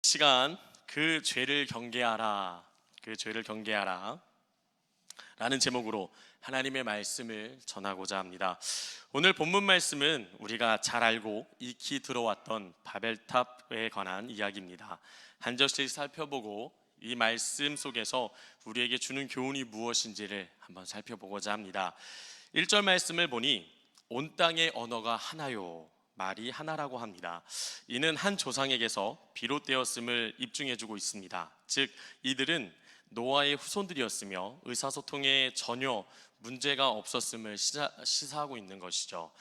시간 그 죄를 경계하라, 그 죄를 경계하라 라는 제목으로 하나님의 말씀을 전하고자 합니다. 오늘 본문 말씀은 우리가 잘 알고 익히 들어왔던 바벨탑에 관한 이야기입니다. 한 절씩 살펴보고 이 말씀 속에서 우리에게 주는 교훈이 무엇인지를 한번 살펴보고자 합니다. 1절 말씀을 보니 온 땅의 언어가 하나요, 말이 하나라고 합니다. 이는 한 조상에게서 비롯되었음을 입증해주고 있습니다. 즉 이들은 노아의 후손들이었으며 의사소통에 전혀 문제가 없었음을 시사하고 있는 것이죠.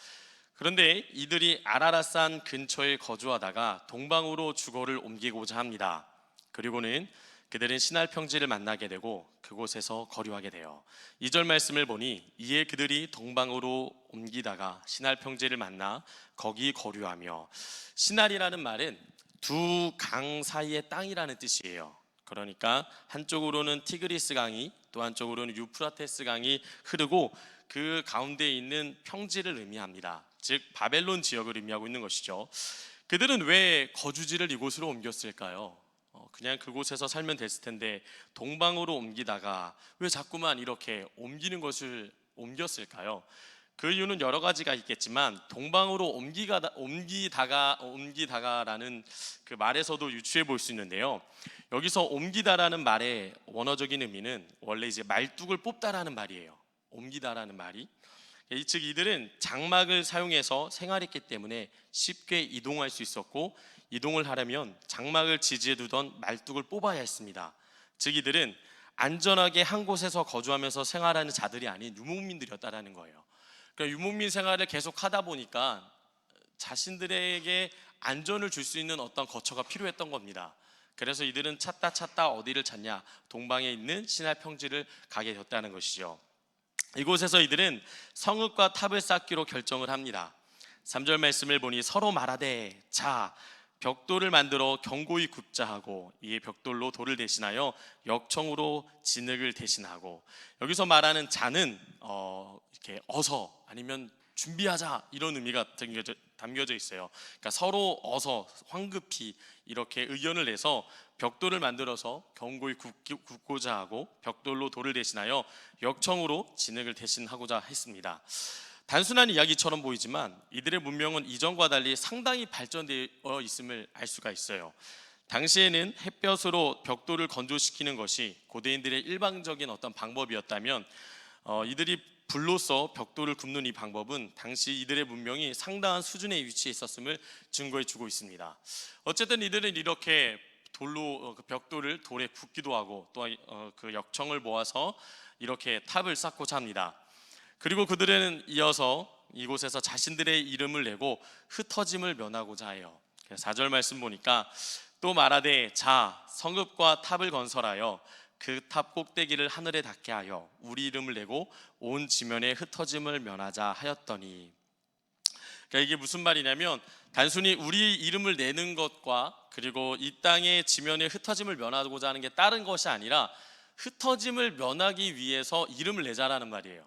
그런데 이들이 아라랏산 근처에 거주하다가 동방으로 주거를 옮기고자 합니다. 그리고는 그들은 시날 평지를 만나게 되고 그곳에서 거류하게 돼요. 2절 말씀을 보니 이에 그들이 동방으로 옮기다가 시날 평지를 만나 거기 거류하며, 시날이라는 말은 두 강 사이의 땅이라는 뜻이에요. 그러니까 한쪽으로는 티그리스 강이, 또 한쪽으로는 유프라테스 강이 흐르고 그 가운데 있는 평지를 의미합니다. 즉 바벨론 지역을 의미하고 있는 것이죠. 그들은 왜 거주지를 이곳으로 옮겼을까요? 그냥 그곳에서 살면 됐을 텐데 동방으로 옮기다가 왜 자꾸만 이렇게 옮기는 것을 옮겼을까요? 그 이유는 여러 가지가 있겠지만 동방으로 옮기다가라는 그 말에서도 유추해 볼 수 있는데요. 여기서 옮기다라는 말의 원어적인 의미는 원래 이제 말뚝을 뽑다라는 말이에요. 옮기다라는 말이. 즉 이들은 장막을 사용해서 생활했기 때문에 쉽게 이동할 수 있었고, 이동을 하려면 장막을 지지해 두던 말뚝을 뽑아야 했습니다. 즉 이들은 안전하게 한 곳에서 거주하면서 생활하는 자들이 아닌 유목민들이었다라는 거예요. 그러니까 유목민 생활을 계속 하다 보니까 자신들에게 안전을 줄 수 있는 어떤 거처가 필요했던 겁니다. 그래서 이들은 찾다 어디를 찾냐, 동방에 있는 시날 평지를 가게 됐다는 것이죠. 이곳에서 이들은 성읍과 탑을 쌓기로 결정을 합니다. 3절 말씀을 보니 서로 말하되 자 벽돌을 만들어 견고히 굽자 하고, 이에 벽돌로 돌을 대신하여 역청으로 진흙을 대신하고, 여기서 말하는 자는 이렇게 어서 아니면 준비하자 이런 의미가 담겨져 있어요. 그러니까 서로 어서 황급히 이렇게 의견을 내서 벽돌을 만들어서 견고히 굽고자 하고 벽돌로 돌을 대신하여 역청으로 진흙을 대신하고자 했습니다. 단순한 이야기처럼 보이지만 이들의 문명은 이전과 달리 상당히 발전되어 있음을 알 수가 있어요. 당시에는 햇볕으로 벽돌을 건조시키는 것이 고대인들의 일방적인 어떤 방법이었다면, 이들이 불로써 벽돌을 굽는 이 방법은 당시 이들의 문명이 상당한 수준에 위치해 있었음을 증거해 주고 있습니다. 어쨌든 이들은 이렇게 돌로 벽돌을 돌에 붓기도 하고 또 그 역청을 모아서 이렇게 탑을 쌓고자 합니다. 그리고 그들은 이어서 이곳에서 자신들의 이름을 내고 흩어짐을 면하고자 해요. 4절 말씀 보니까 또 말하되 자 성읍과 탑을 건설하여 그 탑 꼭대기를 하늘에 닿게 하여 우리 이름을 내고 온 지면에 흩어짐을 면하자 하였더니, 그러니까 이게 무슨 말이냐면 단순히 우리 이름을 내는 것과 그리고 이 땅의 지면에 흩어짐을 면하고자 하는 게 다른 것이 아니라 흩어짐을 면하기 위해서 이름을 내자라는 말이에요.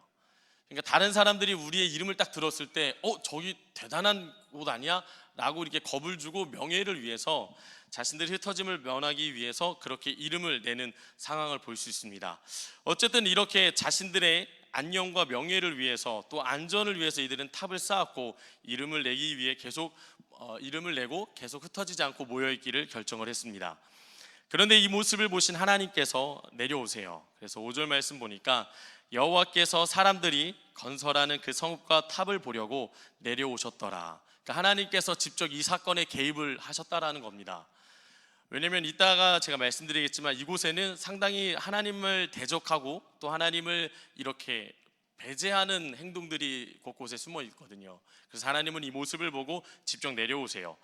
그러니까 다른 사람들이 우리의 이름을 딱 들었을 때 저기 대단한 곳 아니야? 라고 이렇게 겁을 주고 명예를 위해서 자신들의 흩어짐을 면하기 위해서 그렇게 이름을 내는 상황을 볼 수 있습니다. 어쨌든 이렇게 자신들의 안녕과 명예를 위해서 또 안전을 위해서 이들은 탑을 쌓았고 이름을 내기 위해 계속 이름을 내고 계속 흩어지지 않고 모여있기를 결정을 했습니다. 그런데 이 모습을 보신 하나님께서 내려오세요. 그래서 5절 말씀 보니까 여호와께서 사람들이 건설하는 그 성읍과 탑을 보려고 내려오셨더라. 그러니까 하나님께서 직접 이 사건에 개입을 하셨다라는 겁니다. 왜냐하면 이따가 제가 말씀드리겠지만 이곳에는 상당히 하나님을 대적하고 또 하나님을 이렇게 배제하는 행동들이 곳곳에 숨어 있거든요. 그래서 하나님은 이 모습을 보고 직접 내려오세요.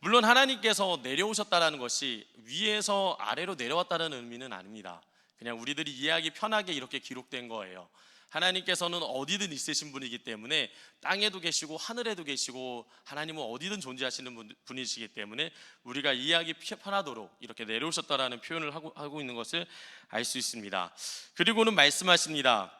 물론 하나님께서 내려오셨다라는 것이 위에서 아래로 내려왔다는 의미는 아닙니다. 그냥 우리들이 이해하기 편하게 이렇게 기록된 거예요. 하나님께서는 어디든 있으신 분이기 때문에 땅에도 계시고 하늘에도 계시고 하나님은 어디든 존재하시는 분이시기 때문에 우리가 이해하기 편하도록 이렇게 내려오셨다라는 표현을 하고 있는 것을 알 수 있습니다. 그리고는 말씀하십니다.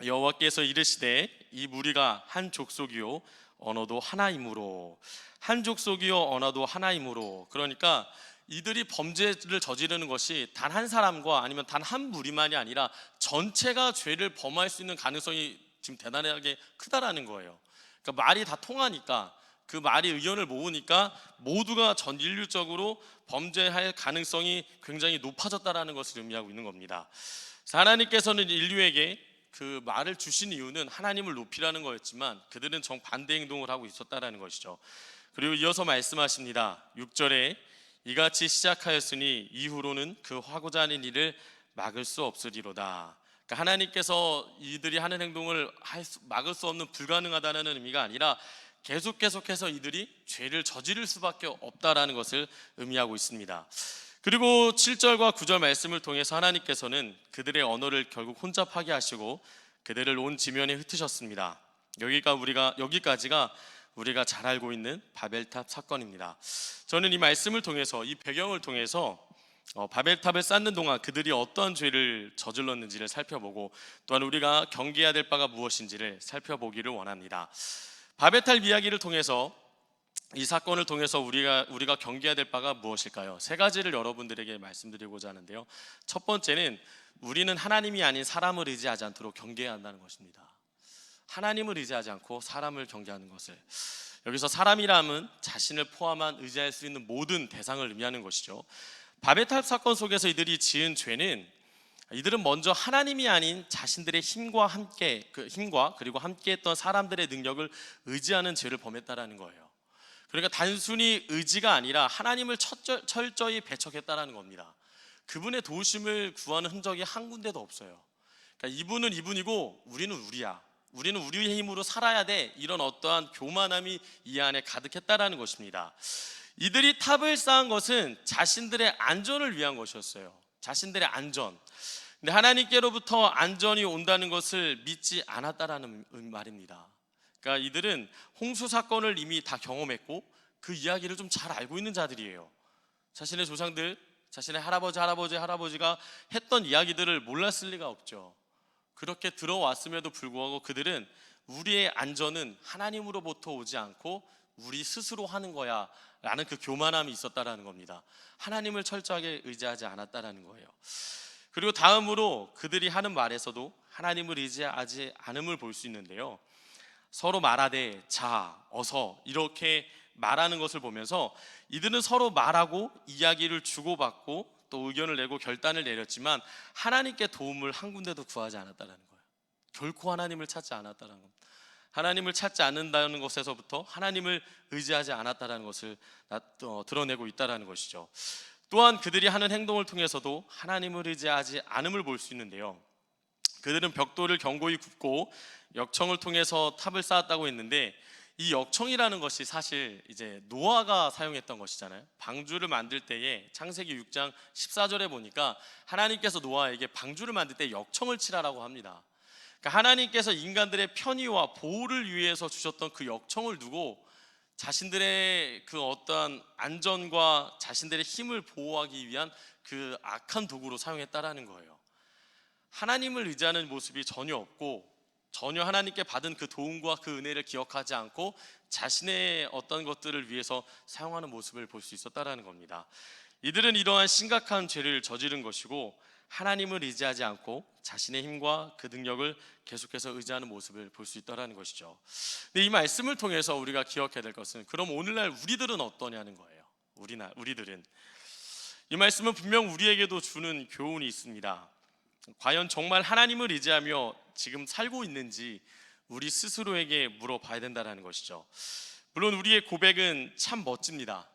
여호와께서 이르시되 이 무리가 한 족속이요 언어도 하나이므로, 한 족속이요 언어도 하나이므로. 그러니까 이들이 범죄를 저지르는 것이 단 한 사람과 아니면 단 한 무리만이 아니라 전체가 죄를 범할 수 있는 가능성이 지금 대단하게 크다라는 거예요. 그러니까 말이 다 통하니까, 그 말이 의견을 모으니까 모두가 전 인류적으로 범죄할 가능성이 굉장히 높아졌다라는 것을 의미하고 있는 겁니다. 그래서 하나님께서는 인류에게 그 말을 주신 이유는 하나님을 높이라는 거였지만 그들은 정반대 행동을 하고 있었다라는 것이죠. 그리고 이어서 말씀하십니다. 6절에 이같이 시작하였으니 이후로는 그 하고자 하는 일을 막을 수 없으리로다. 그러니까 하나님께서 이들이 하는 행동을 막을 수 없는, 불가능하다는 의미가 아니라 계속해서 이들이 죄를 저지를 수밖에 없다라는 것을 의미하고 있습니다. 그리고 7절과 9절 말씀을 통해서 하나님께서는 그들의 언어를 결국 혼잡하게 하시고 그들을 온 지면에 흩으셨습니다. 여기까지가 우리가 잘 알고 있는 바벨탑 사건입니다. 저는 이 말씀을 통해서, 이 배경을 통해서 바벨탑을 쌓는 동안 그들이 어떠한 죄를 저질렀는지를 살펴보고, 또한 우리가 경계해야 될 바가 무엇인지를 살펴보기를 원합니다. 바벨탑 이야기를 통해서, 이 사건을 통해서 우리가 경계해야 될 바가 무엇일까요? 세 가지를 여러분들에게 말씀드리고자 하는데요. 첫 번째는 우리는 하나님이 아닌 사람을 의지하지 않도록 경계해야 한다는 것입니다. 하나님을 의지하지 않고 사람을 경계하는 것을, 여기서 사람이라면 자신을 포함한 의지할 수 있는 모든 대상을 의미하는 것이죠. 바벨탑 사건 속에서 이들이 지은 죄는, 이들은 먼저 하나님이 아닌 자신들의 힘과 그리고 함께했던 사람들의 능력을 의지하는 죄를 범했다라는 거예요. 그러니까 단순히 의지가 아니라 하나님을 철저히 배척했다라는 겁니다. 그분의 도우심을 구하는 흔적이 한 군데도 없어요. 그러니까 이분은 이분이고 우리는 우리야, 우리는 우리의 힘으로 살아야 돼, 이런 어떠한 교만함이 이 안에 가득했다라는 것입니다. 이들이 탑을 쌓은 것은 자신들의 안전을 위한 것이었어요. 자신들의 안전. 근데 하나님께로부터 안전이 온다는 것을 믿지 않았다라는 말입니다. 그러니까 이들은 홍수 사건을 이미 다 경험했고 그 이야기를 좀 잘 알고 있는 자들이에요. 자신의 조상들, 자신의 할아버지가 했던 이야기들을 몰랐을 리가 없죠. 그렇게 들어왔음에도 불구하고 그들은 우리의 안전은 하나님으로부터 오지 않고 우리 스스로 하는 거야 라는 그 교만함이 있었다라는 겁니다. 하나님을 철저하게 의지하지 않았다라는 거예요. 그리고 다음으로 그들이 하는 말에서도 하나님을 의지하지 않음을 볼 수 있는데요. 서로 말하되 자, 어서, 이렇게 말하는 것을 보면서 이들은 서로 말하고 이야기를 주고받고 또 의견을 내고 결단을 내렸지만 하나님께 도움을 한 군데도 구하지 않았다는 거예요. 결코 하나님을 찾지 않았다는 겁니다. 하나님을 찾지 않는다는 것에서부터 하나님을 의지하지 않았다는 것을 드러내고 있다는 것이죠. 또한 그들이 하는 행동을 통해서도 하나님을 의지하지 않음을 볼 수 있는데요. 그들은 벽돌을 견고히 굽고 역청을 통해서 탑을 쌓았다고 했는데, 이 역청이라는 것이 사실 이제 노아가 사용했던 것이잖아요. 방주를 만들 때에 창세기 6장 14절에 보니까 하나님께서 노아에게 방주를 만들 때 역청을 치라라고 합니다. 그러니까 하나님께서 인간들의 편의와 보호를 위해서 주셨던 그 역청을 두고 자신들의 그 어떠한 안전과 자신들의 힘을 보호하기 위한 그 악한 도구로 사용했다라는 거예요. 하나님을 의지하는 모습이 전혀 없고, 전혀 하나님께 받은 그 도움과 그 은혜를 기억하지 않고 자신의 어떤 것들을 위해서 사용하는 모습을 볼 수 있었다라는 겁니다. 이들은 이러한 심각한 죄를 저지른 것이고 하나님을 의지하지 않고 자신의 힘과 그 능력을 계속해서 의지하는 모습을 볼 수 있다는 것이죠. 근데 이 말씀을 통해서 우리가 기억해야 될 것은, 그럼 오늘날 우리들은 어떠냐는 거예요. 우리들은, 이 말씀은 분명 우리에게도 주는 교훈이 있습니다. 과연 정말 하나님을 의지하며 지금 살고 있는지 우리 스스로에게 물어봐야 된다는 것이죠. 물론 우리의 고백은 참 멋집니다.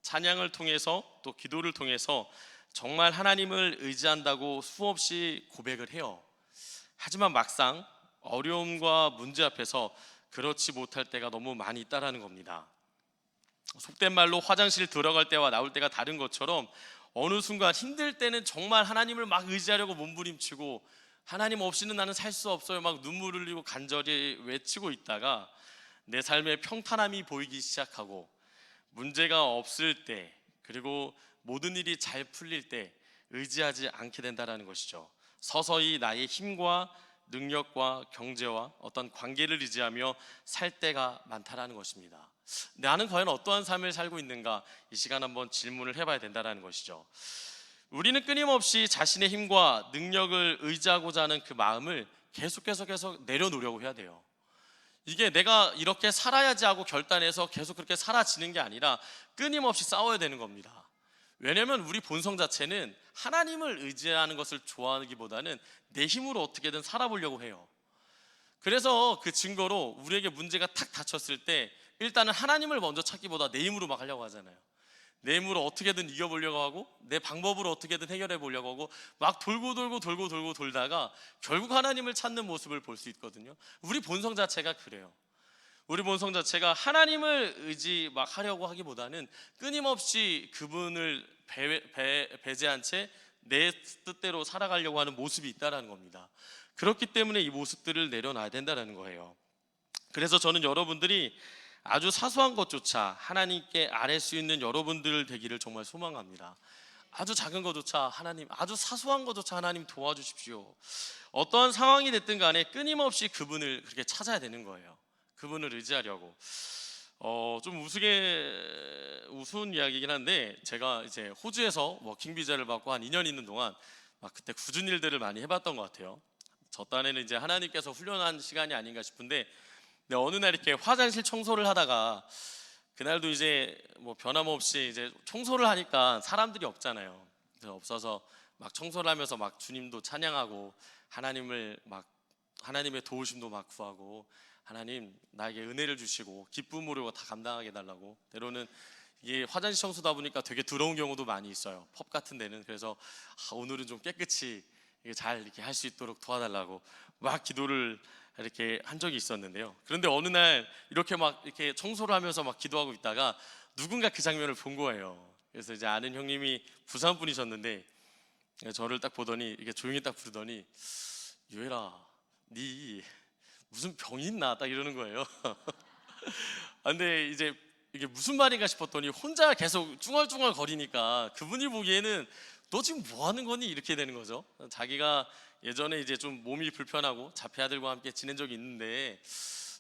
찬양을 통해서 또 기도를 통해서 정말 하나님을 의지한다고 수없이 고백을 해요. 하지만 막상 어려움과 문제 앞에서 그렇지 못할 때가 너무 많이 있다라는 겁니다. 속된 말로 화장실 들어갈 때와 나올 때가 다른 것처럼 어느 순간 힘들 때는 정말 하나님을 막 의지하려고 몸부림치고 하나님 없이는 나는 살 수 없어요 막 눈물 흘리고 간절히 외치고 있다가 내 삶의 평탄함이 보이기 시작하고 문제가 없을 때, 그리고 모든 일이 잘 풀릴 때 의지하지 않게 된다는 것이죠. 서서히 나의 힘과 능력과 경제와 어떤 관계를 의지하며 살 때가 많다라는 것입니다. 나는 과연 어떠한 삶을 살고 있는가? 이 시간 한번 질문을 해봐야 된다는 것이죠. 우리는 끊임없이 자신의 힘과 능력을 의지하고자 하는 그 마음을 계속 내려놓으려고 해야 돼요. 이게 내가 이렇게 살아야지 하고 결단해서 계속 그렇게 살아지는 게 아니라 끊임없이 싸워야 되는 겁니다. 왜냐하면 우리 본성 자체는 하나님을 의지하는 것을 좋아하기보다는 내 힘으로 어떻게든 살아보려고 해요. 그래서 그 증거로 우리에게 문제가 탁 닥쳤을 때 일단은 하나님을 먼저 찾기보다 내 힘으로 막 하려고 하잖아요. 내 힘으로 어떻게든 이겨보려고 하고 내 방법으로 어떻게든 해결해 보려고 하고 막 돌고 돌다가 결국 하나님을 찾는 모습을 볼 수 있거든요. 우리 본성 자체가 그래요. 우리 본성 자체가 하나님을 의지 막 하려고 하기보다는 끊임없이 그분을 배제한 채 내 뜻대로 살아가려고 하는 모습이 있다는 겁니다. 그렇기 때문에 이 모습들을 내려놔야 된다는 거예요. 그래서 저는 여러분들이 아주 사소한 것조차 하나님께 아뢰 수 있는 여러분들 되기를 정말 소망합니다. 아주 작은 것조차 하나님, 아주 사소한 것조차 하나님 도와주십시오. 어떠한 상황이 됐든 간에 끊임없이 그분을 그렇게 찾아야 되는 거예요. 그분을 의지하려고. 좀 우스운 이야기이긴 한데, 제가 이제 호주에서 워킹 비자를 받고 한 2년 있는 동안 막 그때 굳은 일들을 많이 해봤던 것 같아요. 저 딴에는 이제 하나님께서 훈련한 시간이 아닌가 싶은데, 근데 어느 날 이렇게 화장실 청소를 하다가, 그날도 이제 뭐 변함없이 이제 청소를 하니까 사람들이 없잖아요. 그래서 없어서 막 청소를 하면서 막 주님도 찬양하고 하나님의 도우심도 막 구하고, 하나님 나에게 은혜를 주시고 기쁨으로 다 감당하게 해달라고. 때로는 이게 화장실 청소다 보니까 되게 더러운 경우도 많이 있어요, 펍 같은 데는. 그래서 오늘은 좀 깨끗이 잘 이렇게 할 수 있도록 도와달라고 막 기도를 이렇게 한 적이 있었는데요. 그런데 어느 날 이렇게 청소를 하면서 막 기도하고 있다가 누군가 그 장면을 본 거예요. 그래서 이제 아는 형님이 부산 분이셨는데 저를 딱 보더니 이렇게 조용히 딱 부르더니, 유혜라, 네 무슨 병이 있나? 딱 이러는 거예요. 근데 이제 이게 무슨 말인가 싶었더니 혼자 계속 쭝얼쭝얼 거리니까 그분이 보기에는 너 지금 뭐 하는 거니? 이렇게 되는 거죠. 자기가 예전에 이제 좀 몸이 불편하고 자폐아들과 함께 지낸 적이 있는데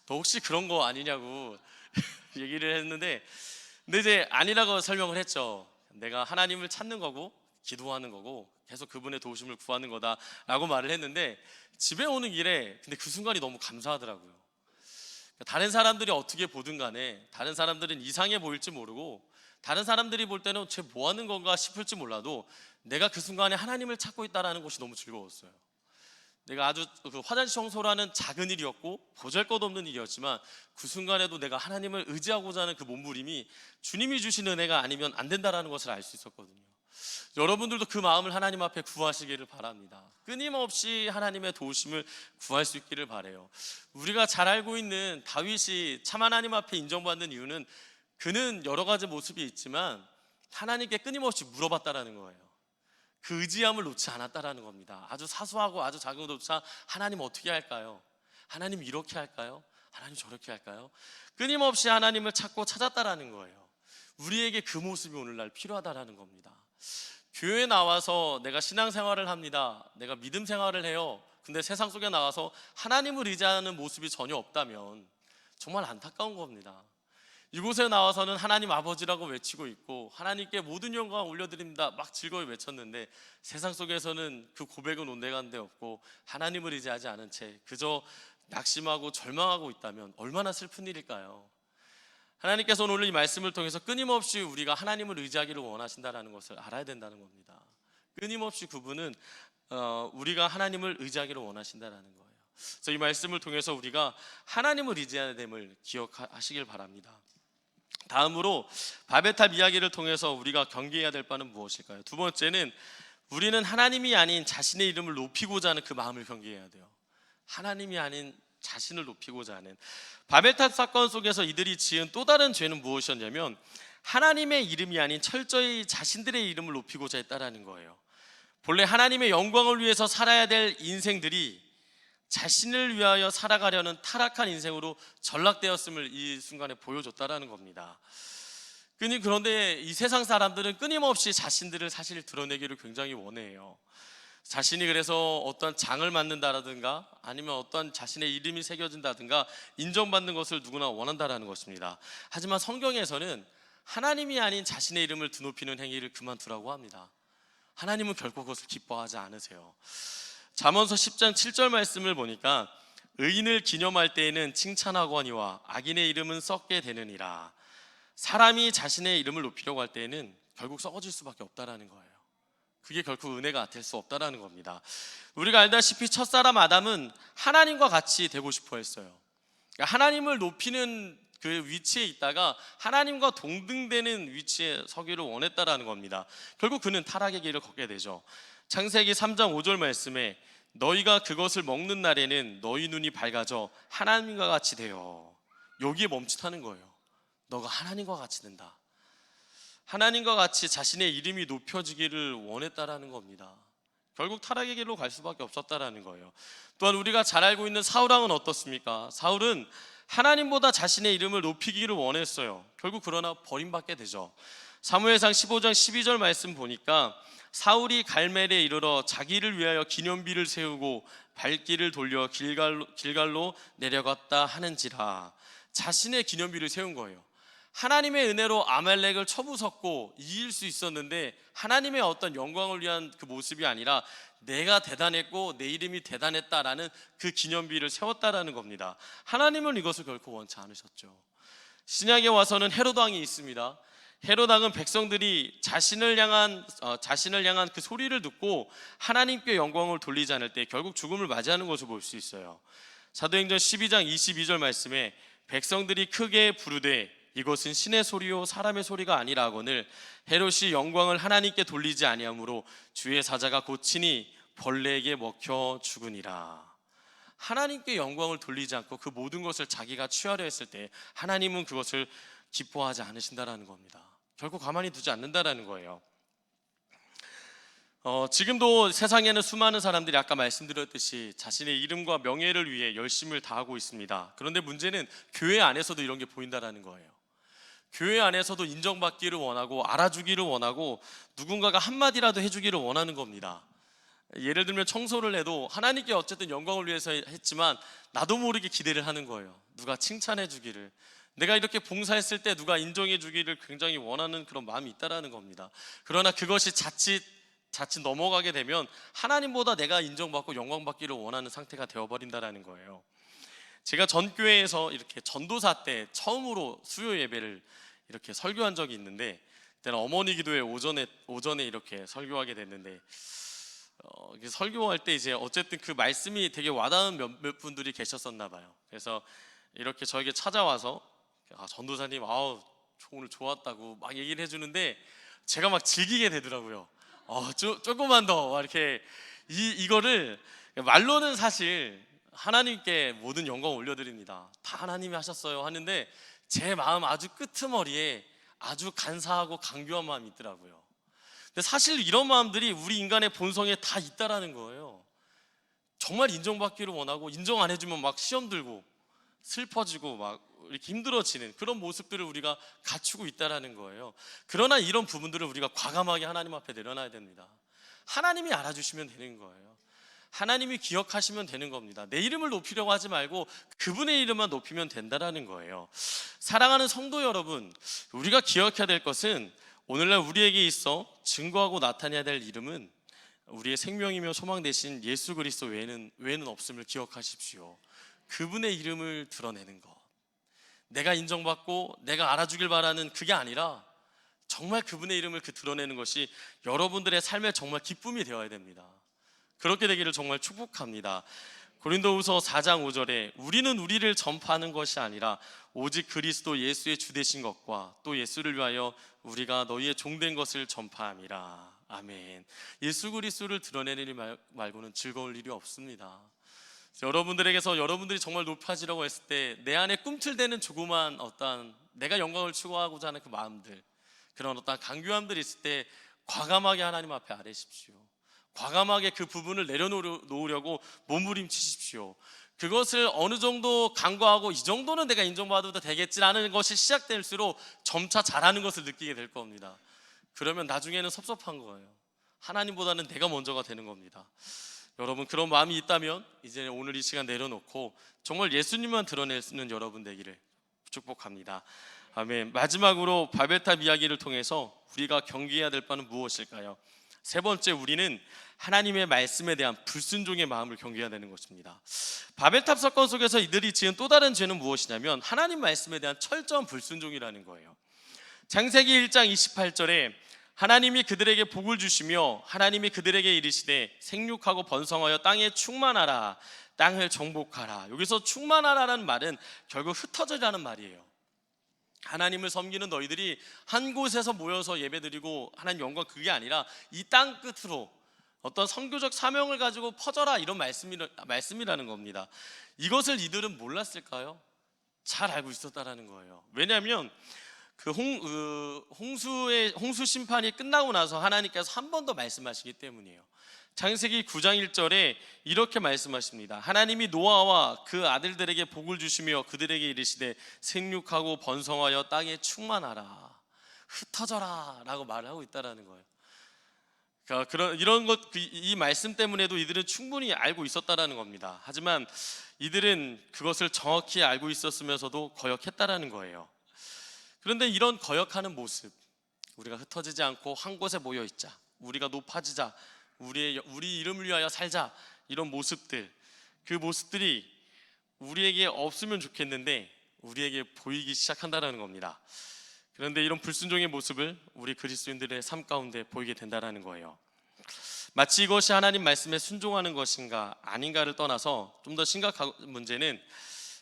너 혹시 그런 거 아니냐고 얘기를 했는데, 근데 이제 아니라고 설명을 했죠. 내가 하나님을 찾는 거고 기도하는 거고 계속 그분의 도우심을 구하는 거다라고 말을 했는데, 집에 오는 길에 근데 그 순간이 너무 감사하더라고요. 다른 사람들이 어떻게 보든 간에, 다른 사람들은 이상해 보일지 모르고 다른 사람들이 볼 때는 쟤 뭐 하는 건가 싶을지 몰라도 내가 그 순간에 하나님을 찾고 있다는 것이 너무 즐거웠어요. 내가 아주 그 화장실 청소라는 작은 일이었고 보잘것없는 일이었지만 그 순간에도 내가 하나님을 의지하고자 하는 그 몸부림이 주님이 주신 은혜가 아니면 안 된다는 것을 알 수 있었거든요. 여러분들도 그 마음을 하나님 앞에 구하시기를 바랍니다. 끊임없이 하나님의 도우심을 구할 수 있기를 바라요. 우리가 잘 알고 있는 다윗이 참 하나님 앞에 인정받는 이유는 그는 여러 가지 모습이 있지만 하나님께 끊임없이 물어봤다라는 거예요. 그 의지함을 놓지 않았다라는 겁니다. 아주 사소하고 아주 작은 것조차 하나님 어떻게 할까요? 하나님 이렇게 할까요? 하나님 저렇게 할까요? 끊임없이 하나님을 찾고 찾았다라는 거예요. 우리에게 그 모습이 오늘날 필요하다라는 겁니다. 교회에 나와서 내가 신앙생활을 합니다, 내가 믿음 생활을 해요, 근데 세상 속에 나와서 하나님을 의지하는 모습이 전혀 없다면 정말 안타까운 겁니다. 이곳에 나와서는 하나님 아버지라고 외치고 있고 하나님께 모든 영광 올려드립니다 막 즐거이 외쳤는데 세상 속에서는 그 고백은 온데간데 없고 하나님을 의지하지 않은 채 그저 낙심하고 절망하고 있다면 얼마나 슬픈 일일까요? 하나님께서는 오늘 이 말씀을 통해서 끊임없이 우리가 하나님을 의지하기를 원하신다는 것을 알아야 된다는 겁니다. 끊임없이 그분은 우리가 하나님을 의지하기를 원하신다는 거예요. 그래서 이 말씀을 통해서 우리가 하나님을 의지하는 됨을 기억하시길 바랍니다. 다음으로 바벨탑 이야기를 통해서 우리가 경계해야 될 바는 무엇일까요? 두 번째는 우리는 하나님이 아닌 자신의 이름을 높이고자 하는 그 마음을 경계해야 돼요. 하나님이 아닌 자신을 높이고자 하는. 바벨탑 사건 속에서 이들이 지은 또 다른 죄는 무엇이었냐면 하나님의 이름이 아닌 철저히 자신들의 이름을 높이고자 했다라는 거예요. 본래 하나님의 영광을 위해서 살아야 될 인생들이 자신을 위하여 살아가려는 타락한 인생으로 전락되었음을 이 순간에 보여줬다라는 겁니다. 그런데 이 세상 사람들은 끊임없이 자신들을 사실 드러내기를 굉장히 원해요. 자신이 그래서 어떤 장을 맡는다라든가 아니면 어떤 자신의 이름이 새겨진다든가 인정받는 것을 누구나 원한다라는 것입니다. 하지만 성경에서는 하나님이 아닌 자신의 이름을 드높이는 행위를 그만두라고 합니다. 하나님은 결코 그것을 기뻐하지 않으세요. 잠언서 10장 7절 말씀을 보니까 의인을 기념할 때에는 칭찬하거니와 악인의 이름은 썩게 되느니라. 사람이 자신의 이름을 높이려고 할 때에는 결국 썩어질 수밖에 없다라는 거예요. 그게 결코 은혜가 될 수 없다라는 겁니다. 우리가 알다시피 첫사람 아담은 하나님과 같이 되고 싶어 했어요. 그러니까 하나님을 높이는 그 위치에 있다가 하나님과 동등되는 위치에 서기를 원했다라는 겁니다. 결국 그는 타락의 길을 걷게 되죠. 창세기 3장 5절 말씀에 너희가 그것을 먹는 날에는 너희 눈이 밝아져 하나님과 같이 되어, 여기에 멈칫하는 거예요. 너가 하나님과 같이 된다. 하나님과 같이 자신의 이름이 높여지기를 원했다라는 겁니다. 결국 타락의 길로 갈 수밖에 없었다라는 거예요. 또한 우리가 잘 알고 있는 사울왕은 어떻습니까? 사울은 하나님보다 자신의 이름을 높이기를 원했어요. 결국 그러나 버림받게 되죠. 사무엘상 15장 12절 말씀 보니까 사울이 갈멜에 이르러 자기를 위하여 기념비를 세우고 발길을 돌려 길갈로 내려갔다 하는지라. 자신의 기념비를 세운 거예요. 하나님의 은혜로 아말렉을 쳐부쉈고 이길 수 있었는데 하나님의 어떤 영광을 위한 그 모습이 아니라 내가 대단했고 내 이름이 대단했다라는 그 기념비를 세웠다라는 겁니다. 하나님은 이것을 결코 원치 않으셨죠. 신약에 와서는 헤롯 왕이 있습니다. 헤롯 왕은 백성들이 자신을 향한 그 소리를 듣고 하나님께 영광을 돌리지 않을 때 결국 죽음을 맞이하는 것을 볼 수 있어요. 사도행전 12장 22절 말씀에 백성들이 크게 부르되 이것은 신의 소리요 사람의 소리가 아니라 하거늘 헤롯이 영광을 하나님께 돌리지 아니하므로 주의 사자가 고치니 벌레에게 먹혀 죽으니라. 하나님께 영광을 돌리지 않고 그 모든 것을 자기가 취하려 했을 때 하나님은 그것을 기뻐하지 않으신다라는 겁니다. 결코 가만히 두지 않는다라는 거예요. 지금도 세상에는 수많은 사람들이 아까 말씀드렸듯이 자신의 이름과 명예를 위해 열심을 다하고 있습니다. 그런데 문제는 교회 안에서도 이런 게 보인다라는 거예요. 교회 안에서도 인정받기를 원하고 알아주기를 원하고 누군가가 한마디라도 해주기를 원하는 겁니다. 예를 들면 청소를 해도 하나님께 어쨌든 영광을 위해서 했지만 나도 모르게 기대를 하는 거예요. 누가 칭찬해 주기를, 내가 이렇게 봉사했을 때 누가 인정해 주기를 굉장히 원하는 그런 마음이 있다라는 겁니다. 그러나 그것이 자칫 넘어가게 되면 하나님보다 내가 인정받고 영광받기를 원하는 상태가 되어버린다라는 거예요. 제가 전 교회에서 이렇게 전도사 때 처음으로 수요 예배를 이렇게 설교한 적이 있는데, 그때는 어머니 기도회 오전에 이렇게 설교하게 됐는데, 설교할 때 이제 어쨌든 그 말씀이 되게 와닿은 몇 분들이 계셨었나 봐요. 그래서 이렇게 저에게 찾아와서 전도사님 오늘 좋았다고 막 얘기를 해주는데 제가 막 즐기게 되더라고요. 조금만 더 이렇게 이거를 말로는 사실 하나님께 모든 영광 올려드립니다. 다 하나님이 하셨어요 하는데 제 마음 아주 끄트머리에 아주 간사하고 강교한 마음이 있더라고요. 근데 사실 이런 마음들이 우리 인간의 본성에 다 있다라는 거예요. 정말 인정받기를 원하고 인정 안 해주면 막 시험 들고 슬퍼지고 막 이렇게 힘들어지는 그런 모습들을 우리가 갖추고 있다라는 거예요. 그러나 이런 부분들을 우리가 과감하게 하나님 앞에 내려놔야 됩니다. 하나님이 알아주시면 되는 거예요. 하나님이 기억하시면 되는 겁니다. 내 이름을 높이려고 하지 말고 그분의 이름만 높이면 된다라는 거예요. 사랑하는 성도 여러분, 우리가 기억해야 될 것은 오늘날 우리에게 있어 증거하고 나타내야 될 이름은 우리의 생명이며 소망 되신 예수 그리스도 외에는 없음을 기억하십시오. 그분의 이름을 드러내는 것, 내가 인정받고 내가 알아주길 바라는 그게 아니라 정말 그분의 이름을 드러내는 것이 여러분들의 삶의 정말 기쁨이 되어야 됩니다. 그렇게 되기를 정말 축복합니다. 고린도후서 4장 5절에 우리는 우리를 전파하는 것이 아니라 오직 그리스도 예수의 주 되신 것과 또 예수를 위하여 우리가 너희의 종된 것을 전파함이라. 아멘. 예수 그리스도를 드러내는 일 말고는 즐거울 일이 없습니다. 여러분들에게서 여러분들이 정말 높아지라고 했을 때 내 안에 꿈틀대는 조그만 어떤 내가 영광을 추구하고자 하는 그 마음들, 그런 어떤 강교함들이 있을 때 과감하게 하나님 앞에 아뢰십시오. 과감하게 그 부분을 내려놓으려고 몸부림치십시오. 그것을 어느 정도 간과하고 이 정도는 내가 인정받아도 되겠지라는 것이 시작될수록 점차 잘하는 것을 느끼게 될 겁니다. 그러면 나중에는 섭섭한 거예요. 하나님보다는 내가 먼저가 되는 겁니다. 여러분 그런 마음이 있다면 이제 오늘 이 시간 내려놓고 정말 예수님만 드러내는 여러분 되기를 축복합니다. 아멘. 마지막으로 바벨탑 이야기를 통해서 우리가 경계해야 될 바는 무엇일까요? 세 번째, 우리는 하나님의 말씀에 대한 불순종의 마음을 경계해야 되는 것입니다. 바벨탑 사건 속에서 이들이 지은 또 다른 죄는 무엇이냐면 하나님 말씀에 대한 철저한 불순종이라는 거예요. 창세기 1장 28절에 하나님이 그들에게 복을 주시며 하나님이 그들에게 이르시되 생육하고 번성하여 땅에 충만하라, 땅을 정복하라. 여기서 충만하라는 말은 결국 흩어져라는 말이에요. 하나님을 섬기는 너희들이 한 곳에서 모여서 예배드리고 하나님 영광, 그게 아니라 이 땅 끝으로 어떤 선교적 사명을 가지고 퍼져라, 이런 말씀이라는 겁니다. 이것을 이들은 몰랐을까요? 잘 알고 있었다라는 거예요. 왜냐하면 홍수 심판이 끝나고 나서 하나님께서 한 번 더 말씀하시기 때문이에요. 창세기 9장 1절에 이렇게 말씀하십니다. 하나님이 노아와 그 아들들에게 복을 주시며 그들에게 이르시되 생육하고 번성하여 땅에 충만하라, 흩어져라 라고 말을 하고 있다라는 거예요. 그러니까 이 말씀 때문에도 이들은 충분히 알고 있었다라는 겁니다. 하지만 이들은 그것을 정확히 알고 있었으면서도 거역했다라는 거예요. 그런데 이런 거역하는 모습, 우리가 흩어지지 않고 한 곳에 모여 있자, 우리가 높아지자, 우리 이름을 위하여 살자, 이런 모습들, 그 모습들이 우리에게 없으면 좋겠는데 우리에게 보이기 시작한다는 겁니다. 그런데 이런 불순종의 모습을 우리 그리스도인들의 삶 가운데 보이게 된다는 거예요. 마치 이것이 하나님 말씀에 순종하는 것인가 아닌가를 떠나서 좀 더 심각한 문제는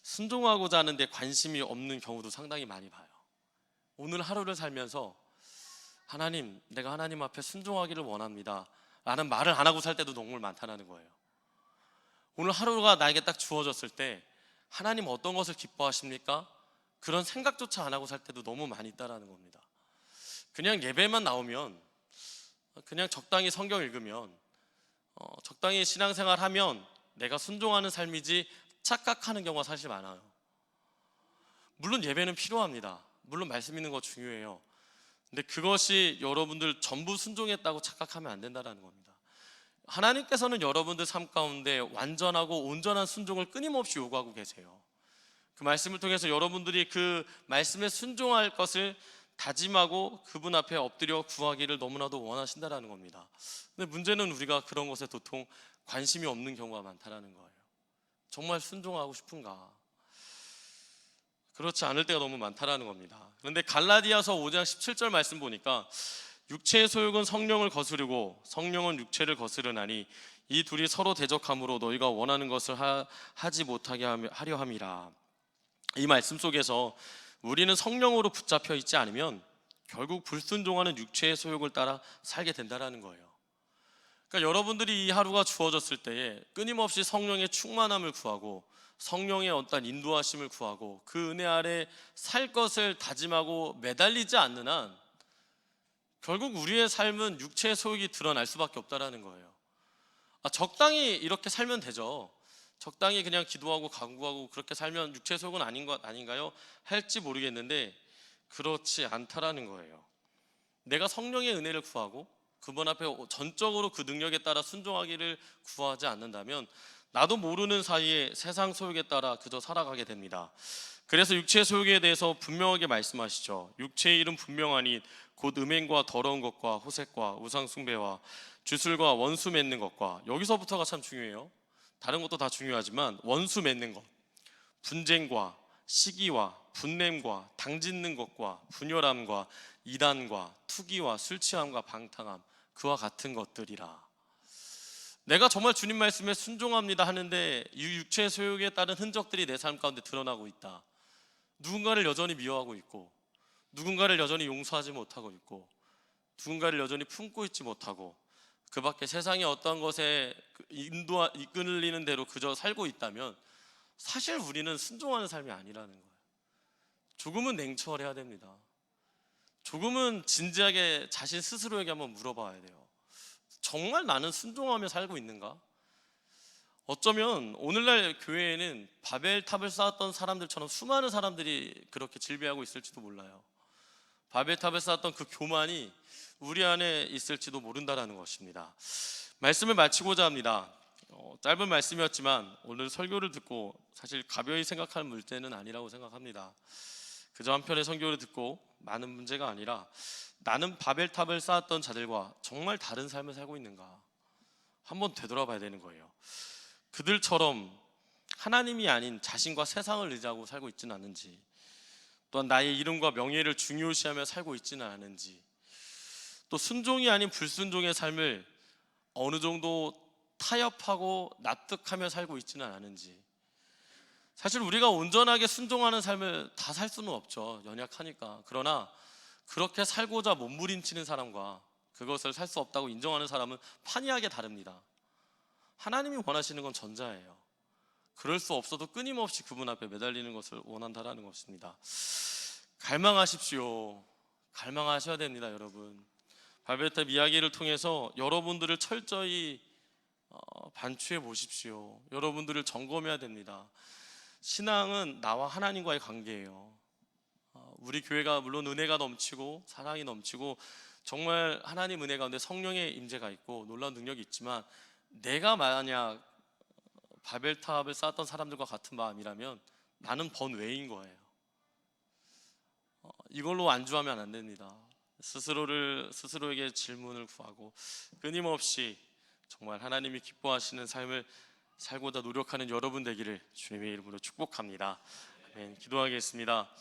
순종하고자 하는데 관심이 없는 경우도 상당히 많이 봐요. 오늘 하루를 살면서 하나님, 내가 하나님 앞에 순종하기를 원합니다 라는 말을 안 하고 살 때도 너무 많다는 거예요. 오늘 하루가 나에게 딱 주어졌을 때 하나님 어떤 것을 기뻐하십니까? 그런 생각조차 안 하고 살 때도 너무 많이 있다는 겁니다. 그냥 예배만 나오면, 그냥 적당히 성경 읽으면, 적당히 신앙생활 하면 내가 순종하는 삶이지 착각하는 경우가 사실 많아요. 물론 예배는 필요합니다. 물론 말씀 있는 거 중요해요. 근데 그것이 여러분들 전부 순종했다고 착각하면 안 된다는 겁니다. 하나님께서는 여러분들 삶 가운데 완전하고 온전한 순종을 끊임없이 요구하고 계세요. 그 말씀을 통해서 여러분들이 그 말씀에 순종할 것을 다짐하고 그분 앞에 엎드려 구하기를 너무나도 원하신다는 겁니다. 근데 문제는 우리가 그런 것에 도통 관심이 없는 경우가 많다는 거예요. 정말 순종하고 싶은가? 그렇지 않을 때가 너무 많다는 겁니다. 그런데 갈라디아서 5장 17절 말씀 보니까 육체의 소욕은 성령을 거스르고 성령은 육체를 거스르나니 이 둘이 서로 대적함으로 너희가 원하는 것을 하지 못하게 하려 함이라. 이 말씀 속에서 우리는 성령으로 붙잡혀 있지 않으면 결국 불순종하는 육체의 소욕을 따라 살게 된다는 거예요. 그러니까 여러분들이 이 하루가 주어졌을 때에 끊임없이 성령의 충만함을 구하고 성령의 어떤 인도하심을 구하고 그 은혜 아래 살 것을 다짐하고 매달리지 않는 한 결국 우리의 삶은 육체의 소욕이 드러날 수밖에 없다는 거예요. 적당히 이렇게 살면 되죠. 적당히 그냥 기도하고 간구하고 그렇게 살면 육체의 소욕은 아닌 것 아닌가요? 할지 모르겠는데 그렇지 않다라는 거예요. 내가 성령의 은혜를 구하고 그분 앞에 전적으로 그 능력에 따라 순종하기를 구하지 않는다면 나도 모르는 사이에 세상 소욕에 따라 그저 살아가게 됩니다. 그래서 육체의 소욕에 대해서 분명하게 말씀하시죠. 육체의 일은 분명하니 곧 음행과 더러운 것과 호색과 우상 숭배와 주술과 원수 맺는 것과, 여기서부터가 참 중요해요. 다른 것도 다 중요하지만 원수 맺는 것, 분쟁과 시기와 분냄과 당짓는 것과 분열함과 이단과 투기와 술 취함과 방탕함, 그와 같은 것들이라. 내가 정말 주님 말씀에 순종합니다 하는데 이 육체의 소욕에 따른 흔적들이 내 삶 가운데 드러나고 있다. 누군가를 여전히 미워하고 있고, 누군가를 여전히 용서하지 못하고 있고, 누군가를 여전히 품고 있지 못하고, 그 밖에 세상의 어떤 것에 이끌리는 대로 그저 살고 있다면 사실 우리는 순종하는 삶이 아니라는 거예요. 조금은 냉철해야 됩니다. 조금은 진지하게 자신 스스로에게 한번 물어봐야 돼요. 정말 나는 순종하며 살고 있는가? 어쩌면 오늘날 교회에는 바벨탑을 쌓았던 사람들처럼 수많은 사람들이 그렇게 질비하고 있을지도 몰라요. 바벨탑을 쌓았던 그 교만이 우리 안에 있을지도 모른다라는 것입니다. 말씀을 마치고자 합니다. 짧은 말씀이었지만 오늘 설교를 듣고 사실 가벼이 생각할 문제는 아니라고 생각합니다. 그저 한편의 설교를 듣고 많은 문제가 아니라 나는 바벨탑을 쌓았던 자들과 정말 다른 삶을 살고 있는가 한번 되돌아봐야 되는 거예요. 그들처럼 하나님이 아닌 자신과 세상을 의지하고 살고 있지는 않은지, 또한 나의 이름과 명예를 중요시하며 살고 있지는 않은지, 또 순종이 아닌 불순종의 삶을 어느 정도 타협하고 납득하며 살고 있지는 않은지. 사실 우리가 온전하게 순종하는 삶을 다 살 수는 없죠. 연약하니까. 그러나 그렇게 살고자 몸부림치는 사람과 그것을 살 수 없다고 인정하는 사람은 판이하게 다릅니다. 하나님이 원하시는 건 전자예요. 그럴 수 없어도 끊임없이 그분 앞에 매달리는 것을 원한다라는 것입니다. 갈망하십시오. 갈망하셔야 됩니다, 여러분. 바벨탑 이야기를 통해서 여러분들을 철저히 반추해 보십시오. 여러분들을 점검해야 됩니다. 신앙은 나와 하나님과의 관계예요. 우리 교회가 물론 은혜가 넘치고 사랑이 넘치고 정말 하나님 은혜 가운데 성령의 임재가 있고 놀라운 능력이 있지만, 내가 만약 바벨탑을 쌓았던 사람들과 같은 마음이라면 나는 번외인 거예요. 이걸로 안주하면 안 됩니다. 스스로에게 질문을 구하고 끊임없이 정말 하나님이 기뻐하시는 삶을 살고자 노력하는 여러분 되기를 주님의 이름으로 축복합니다. 아멘. 기도하겠습니다.